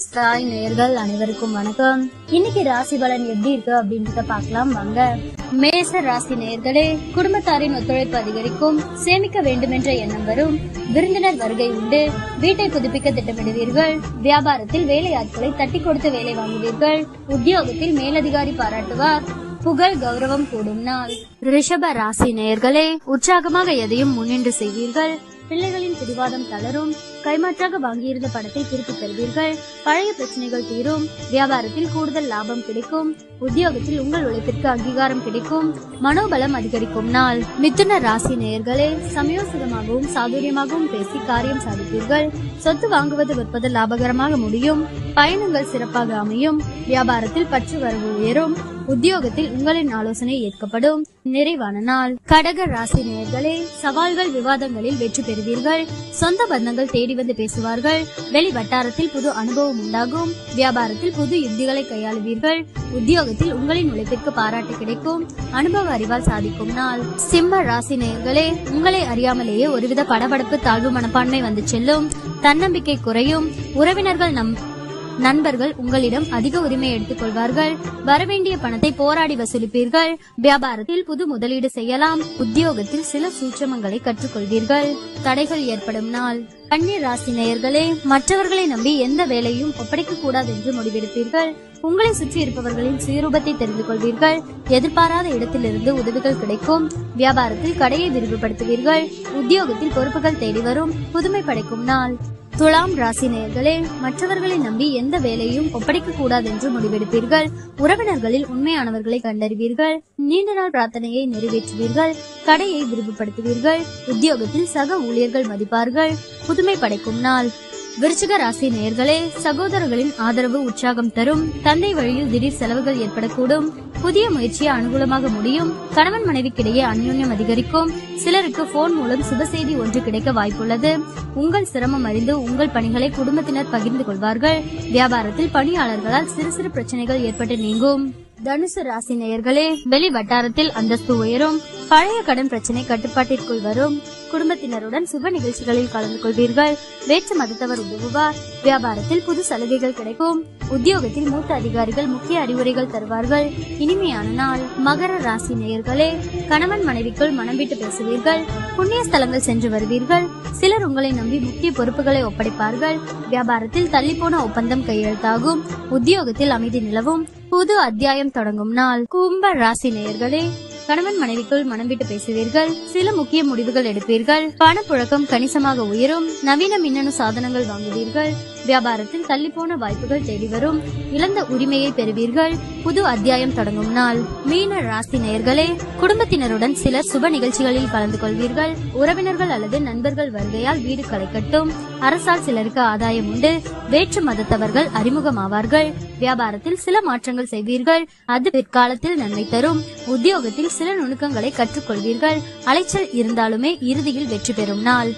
சாய் நேயர்கள் அனைவருக்கும் வணக்கம். இன்னைக்கு ராசி பலன் எப்படி இருக்கு அப்படின்றத பார்க்கலாம் வாங்க. மேச ராசி நேயர்களே, குடும்பத்தாரின் ஒத்துழைப்பு அதிகரிக்கும், சேமிக்க வேண்டும் என்ற எண்ணம் வரும், விருந்தினர் வருகை உண்டு, வீட்டை புதுப்பிக்க திட்டமிடுவீர்கள், வியாபாரத்தில் வேலையாட்களை தட்டி கொடுத்து வேலை வாங்குவீர்கள், உத்தியோகத்தில் மேலதிகாரி பாராட்டுவார், புகழ் கௌரவம் கூடும் நாள். ரிஷப ராசி நேயர்களே, உற்சாகமாக எதையும் முன்னின்று செய்வீர்கள், பிள்ளைகளின் பிடிவாதம் தளரும், கைமாற்றாக வாங்கியிருந்த பணத்தை திருப்பி தருவீர்கள், பழைய பிரச்சனைகள் தீரும், வியாபாரத்தில் கூடுதல் லாபம் கிடைக்கும், உத்தியோகத்தில் உங்கள் உழைப்பிற்கு அங்கீகாரம் கிடைக்கும், மனோபலம் அதிகரிக்கும் நாள். மிதுன ராசி நேயர்களே, சமயோசிதமாகவும் சாதுரியமாகவும் பேசி காரியம் சாதிப்பீர்கள், சொத்து வாங்குவது விற்பது லாபகரமாக முடியும், பயணங்கள் சிறப்பாக அமையும், வியாபாரத்தில் பற்று வரவு உயரும், உத்தியோகத்தில் உங்களின் ஆலோசனை ஏற்கப்படும், நிறைவான நாள். கடக ராசி நேயர்களே, சவால்கள் விவாதங்களில் வெற்றி பெறுவீர்கள், சொந்த பந்தங்கள் தேடி வந்து பேசுவார்கள், வெளி வட்டாரத்தில் புது அனுபவம் உண்டாகும், வியாபாரத்தில் புது யுக்திகளை கையாளுவீர்கள், உத்தியோகத்தில் உங்களின் உழைப்பிற்கு பாராட்டு கிடைக்கும், அனுபவ அறிவால் சாதிக்கும் நாள். சிம்ம ராசி நேயர்களே, உங்களை அறியாமலேயே ஒருவித படபடப்பு தாழ்வு மனப்பான்மை வந்து செல்லும், தன்னம்பிக்கை குறையும், உறவினர்கள் நண்பர்கள் உங்களிடம் அதிக உரிமை எடுத்துக் கொள்வார்கள், வரவேண்டிய பணத்தை போராடி வசூலிப்பீர்கள், வியாபாரத்தில் புது முதலீடு செய்யலாம், உத்தியோகத்தில் சில சூட்சமங்களை கற்றுக்கொள்வீர்கள், தடைகள் ஏற்படும் நாள். கன்னி ராசி நேயர்களே, மற்றவர்களை நம்பி எந்த வேலையும் ஒப்படைக்க கூடாது என்று முடிவெடுப்பீர்கள், உங்களை சுற்றி இருப்பவர்களின் சுயரூபத்தை தெரிந்து கொள்வீர்கள், எதிர்பாராத இடத்திலிருந்து உதவிகள் கிடைக்கும், வியாபாரத்தில் கடையை விரிவுபடுத்துவீர்கள், உத்தியோகத்தில் பொறுப்புகள் தேடி வரும், புதுமை படைக்கும் நாள். துலாம் ராசி நேயர்களே, மற்றவர்களை நம்பி எந்த வேலையும் ஒப்படைக்க கூடாது என்று முடிவெடுப்பீர்கள், உறவினர்களில் உண்மையானவர்களை கண்டறிவீர்கள், நீண்ட நாள் பிரார்த்தனையை நிறைவேற்றுவீர்கள், கடையை விரிவுபடுத்துவீர்கள், உத்தியோகத்தில் சக ஊழியர்கள் மதிப்பார்கள், புதுமை படைக்கும் நாள். விருச்சிக ராசி நேயர்களே, சகோதரர்களின் ஆதரவு உற்சாகம் தரும், தந்தை வழியில் திடீர் செலவுகள் ஏற்படக்கூடும், புதிய முயற்சியை அனுகூலமாக முடியும், கணவன் மனைவிக்கிடையே அந்யோன்யம் அதிகரிக்கும், சிலருக்கு போன் மூலம் சுப செய்தி ஒன்று கிடைக்க வாய்ப்புள்ளது, உங்கள் சிரமம் அறிந்து உங்கள் பணிகளை குடும்பத்தினர் பகிர்ந்து கொள்வார்கள், வியாபாரத்தில் பணியாளர்களால் சிறு சிறு பிரச்சனைகள் ஏற்பட்டு நீங்கும். தனுசு ராசி நேயர்களே, வெளி வட்டாரத்தில் அந்தஸ்து உயரும், பழைய கடன் பிரச்சனை கட்டுப்பாட்டிற்குள் வரும், குடும்பத்தினருடன் சுப நிகழ்ச்சிகளில் கலந்து கொள்வீர்கள், வேற்று மதத்தவர் உதவுவார், வியாபாரத்தில் புது சலுகைகள் கிடைக்கும், உத்தியோகத்தில் மூத்த அதிகாரிகள் முக்கிய அறிவுரைகள் தருவார்கள், இனிமையான நாள். மகர ராசி நேயர்களே, கணவன் மனைவிக்குள் மனம் விட்டு பேசுவீர்கள், புண்ணிய ஸ்தலங்கள் சென்று வருவீர்கள், சிலர் உங்களை நம்பி முக்கிய பொறுப்புகளை ஒப்படைப்பார்கள், வியாபாரத்தில் தள்ளிப்போன ஒப்பந்தம் கையெழுத்தாகும், உத்தியோகத்தில் அமைதி நிலவும், புது அத்தியாயம் தொடங்கும் நாள். கும்ப ராசி நேயர்களே, கணவன் மனைவிக்குள் மனம் விட்டு பேசுவீர்கள், சில முக்கிய முடிவுகள் எடுப்பீர்கள், பணப்புழக்கம் கணிசமாக உயரும், நவீன மின்னணு சாதனங்கள் வாங்குவீர்கள், வியாபாரத்தில் தள்ளிப்போன வாய்ப்புகள் தேடி வரும், இழந்த உரிமையை பெறுவீர்கள், புது அத்தியாயம் தொடங்கும் நாள். மீன ராசி நேயர்களே, குடும்பத்தினருடன் சிலர் சுப நிகழ்ச்சிகளில் கலந்து கொள்வீர்கள், உறவினர்கள் அல்லது நண்பர்கள் வருகையால் வீடு களை கட்டும், அரசால் சிலருக்கு ஆதாயம் உண்டு, வேற்று மதத்தவர்கள் அறிமுகமாவார்கள், வியாபாரத்தில் சில மாற்றங்கள் செய்வீர்கள், அது பிற்காலத்தில் நன்மை தரும், உத்தியோகத்தில் சில நுணுக்கங்களை கற்றுக்கொள்வீர்கள், அலைச்சல் இருந்தாலுமே இறுதியில் வெற்றி பெறும் நாள்.